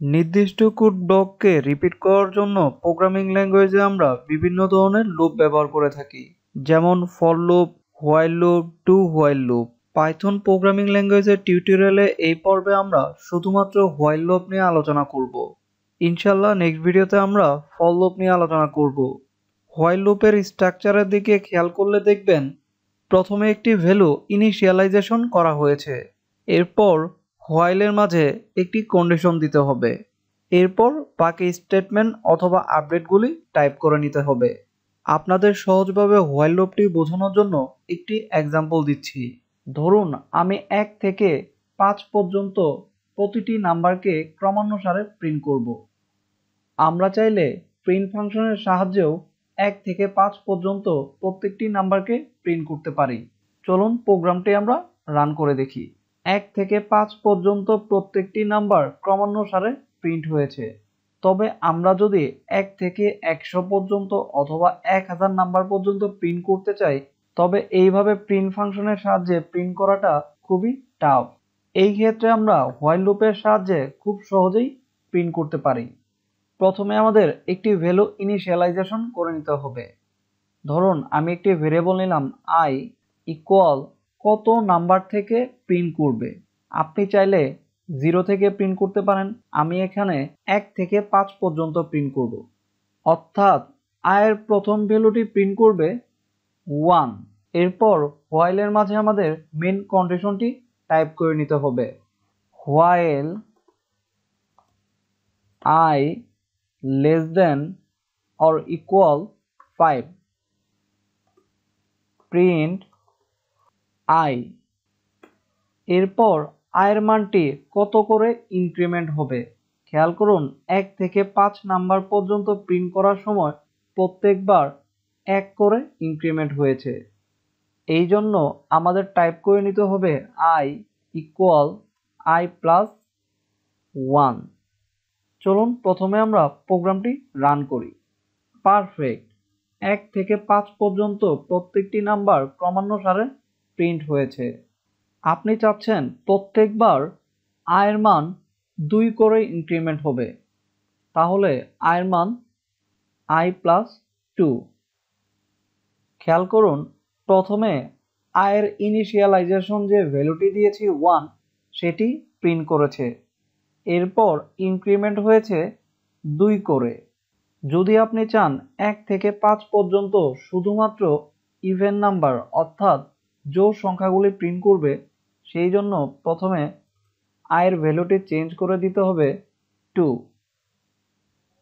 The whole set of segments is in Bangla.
নির্দিষ্ট কোড ব্লককে রিপিট করার জন্য প্রোগ্রামিং ল্যাঙ্গুয়েজে আমরা বিভিন্ন ধরনের লুপ ব্যবহার করে থাকি, যেমন for loop, while loop, do while loop. Python programming ল্যাঙ্গুয়েজের টিউটোরিয়ালে এই পর্বে আমরা শুধুমাত্র হোয়াইল লুপ নিয়ে আলোচনা করব। ইনশাল্লাহ নেক্সট ভিডিওতে আমরা ফর লুপ নিয়ে আলোচনা করব। হোয়াইল লুপের স্ট্রাকচারের দিকে খেয়াল করলে দেখবেন প্রথমে একটি ভ্যালু ইনিশিয়ালাইজেশন করা হয়েছে, এরপর হোয়াইলের মাঝে একটি কন্ডিশন দিতে হবে, এরপর বাকি স্টেটমেন্ট অথবা আপডেটগুলি টাইপ করে নিতে হবে। আপনাদের সহজভাবে হোয়াইল লুপটি বোঝানোর জন্য একটি এক্সাম্পল দিচ্ছি। ধরুন আমি 1 থেকে 5 পর্যন্ত প্রতিটি নাম্বারকে ক্রমানুসারে প্রিন্ট করব। আমরা চাইলে প্রিন্ট ফাংশনের সাহায্যেও 1 থেকে 5 পর্যন্ত প্রত্যেকটি নাম্বারকে প্রিন্ট করতে পারি। চলুন প্রোগ্রামটি আমরা রান করে দেখি। 1 থেকে 5 পর্যন্ত প্রত্যেকটি নাম্বার ক্রমানুসারে প্রিন্ট হয়েছে। তবে আমরা যদি 1 থেকে 100 পর্যন্ত অথবা 1000 নাম্বার পর্যন্ত প্রিন্ট করতে চাই, তবে এইভাবে প্রিন্ট ফাংশনের সাহায্যে প্রিন্ট করাটা খুবই টাফ। এই ক্ষেত্রে আমরা হোয়াইল লুপের সাহায্যে খুব সহজেই প্রিন্ট করতে পারি। প্রথমে আমাদের একটি ভ্যালু ইনিশিয়ালাইজেশন করে নিতে হবে। ধরুন আমি একটি ভেরিয়েবল নিলাম i ইকুয়াল কত নাম্বার থেকে প্রিন্ট করবে। আপনি চাইলে 0 থেকে প্রিন্ট করতে পারেন। আমি এখানে 1 থেকে 5 পর্যন্ত প্রিন্ট করব। অর্থাৎ i এর প্রথম ভ্যালুটি প্রিন্ট করবে 1। এরপর হোয়াইলের মাঝে আমাদের মেন কন্ডিশনটি টাইপ করে নিতে হবে। While i less than or equal 5 print i। এরপর i এর মানটি কত করে ইনক্রিমেন্ট হবে। খেয়াল করুন 1 থেকে 5 নাম্বার পর্যন্ত প্রিন্ট করার সময় প্রত্যেকবার 1 করে ইনক্রিমেন্ট হয়েছে। এই জন্য আমাদের টাইপ করে নিতে হবে i ইকুয়াল i প্লাস 1। চলুন প্রথমে আমরা প্রোগ্রামটি রান করি। পারফেক্ট, 1 থেকে 5 পর্যন্ত প্রত্যেকটি নাম্বার ক্রমানুসারে প্রিন্ট হয়েছে। আপনি চাচ্ছেন প্রত্যেকবার i এর মান 2 করে ইনক্রিমেন্ট হবে, তাহলে i এর মান i প্লাস 2। খেয়াল করুন প্রথমে i এর ইনিশিয়ালাইজেশন যে ভ্যালুটি দিয়েছি 1, সেটি প্রিন্ট করেছে। এরপর ইনক্রিমেন্ট হয়েছে 2 করে। যদি আপনি চান 1 থেকে 5 পর্যন্ত শুধুমাত্র ইভেন নাম্বার অর্থাৎ জোড় সংখ্যাগুলি প্রিন্ট করবে, সেই জন্য প্রথমে i এর ভ্যালুটি চেঞ্জ করে দিতে হবে 2।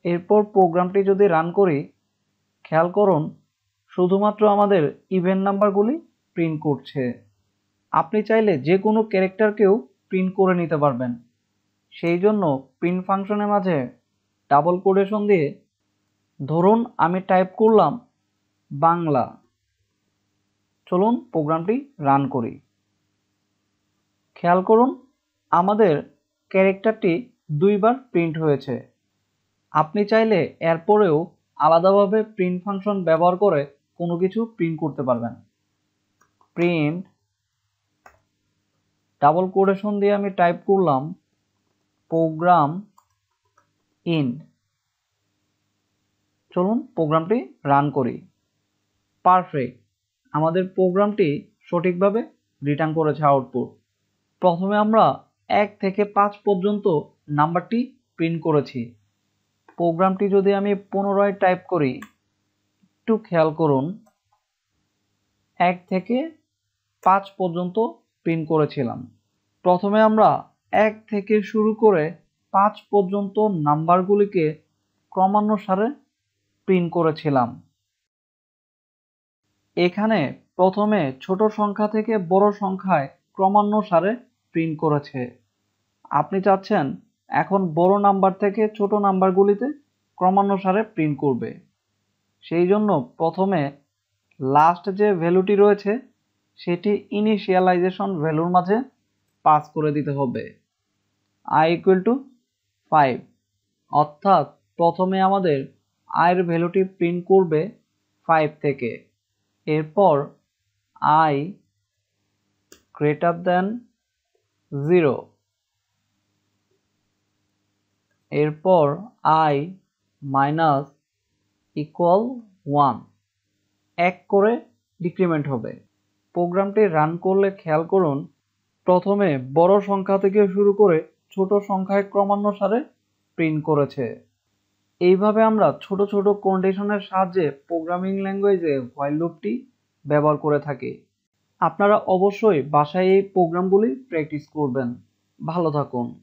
এরপর প্রোগ্রামটি যদি রান করি, খেয়াল করুন শুধুমাত্র আমাদের ইভেন নাম্বারগুলি প্রিন্ট করছে। আপনি চাইলে যে কোনো ক্যারেক্টারকেও প্রিন্ট করে নিতে পারবেন। সেই জন্য প্রিন্ট ফাংশনের মাঝে ডাবল কোটেশন দিয়ে ধরুন আমি টাইপ করলাম বাংলা। চলুন প্রোগ্রামটি রান করি। খেয়াল করুন আমাদের ক্যারেক্টারটি 2 বার প্রিন্ট হয়েছে। আপনি চাইলে এরপরেও আলাদাভাবে প্রিন্ট ফাংশন ব্যবহার করে কোনো কিছু প্রিন্ট করতে পারবেন। প্রিন্ট ডাবল কোটেশন দিয়ে আমি টাইপ করলাম প্রোগ্রাম ইন। চলুন প্রোগ্রামটি রান করি। পারফেক্ট, আমাদের প্রোগ্রামটি সঠিকভাবে রিটার্ন করেছে আউটপুট। প্রথমে আমরা 1 থেকে 5 পর্যন্ত নাম্বারটি প্রিন্ট করেছি। প্রোগ্রামটি যদি আমি পুনরায় টাইপ করি, একটু খেয়াল করুন 1 থেকে 5 পর্যন্ত প্রিন্ট করেছিলাম। প্রথমে আমরা 1 থেকে শুরু করে 5 পর্যন্ত নাম্বারগুলিকে ক্রমানুসারে প্রিন্ট করেছিলাম। এখানে প্রথমে ছোট সংখ্যা থেকে বড় সংখ্যায় ক্রমানুসারে প্রিন্ট করেছে। আপনি চাচ্ছেন এখন বড় নাম্বার থেকে ছোট নাম্বারগুলিতে ক্রমানুসারে প্রিন্ট করবে। সেই জন্য প্রথমে লাস্ট যে ভ্যালুটি রয়েছে সেটি ইনিশিয়ালাইজেশন ভ্যালুর মাঝে পাস করে দিতে হবে i ইকুয়াল টু 5। অর্থাৎ প্রথমে আমাদের i এর ভ্যালুটি প্রিন্ট করবে 5 থেকে। এরপর i গ্রেটার দ্যান 0। এরপর I মাইনাস ইকুয়াল 1 এক করে ডিক্রিমেন্ট হবে। প্রোগ্রামটি রান করলে খেয়াল করুন প্রথমে বড় সংখ্যা থেকে শুরু করে ছোট সংখ্যায় ক্রমানুসারে প্রিন্ট করেছে। এইভাবে আমরা ছোট ছোট কন্ডিশনের সাহায্যে প্রোগ্রামিং ল্যাঙ্গুয়েজে হোয়াইল লুপটি ব্যবহার করে থাকি। আপনারা অবশ্যই বাসায় এই প্রোগ্রামগুলি প্র্যাকটিস করবেন। ভালো থাকুন।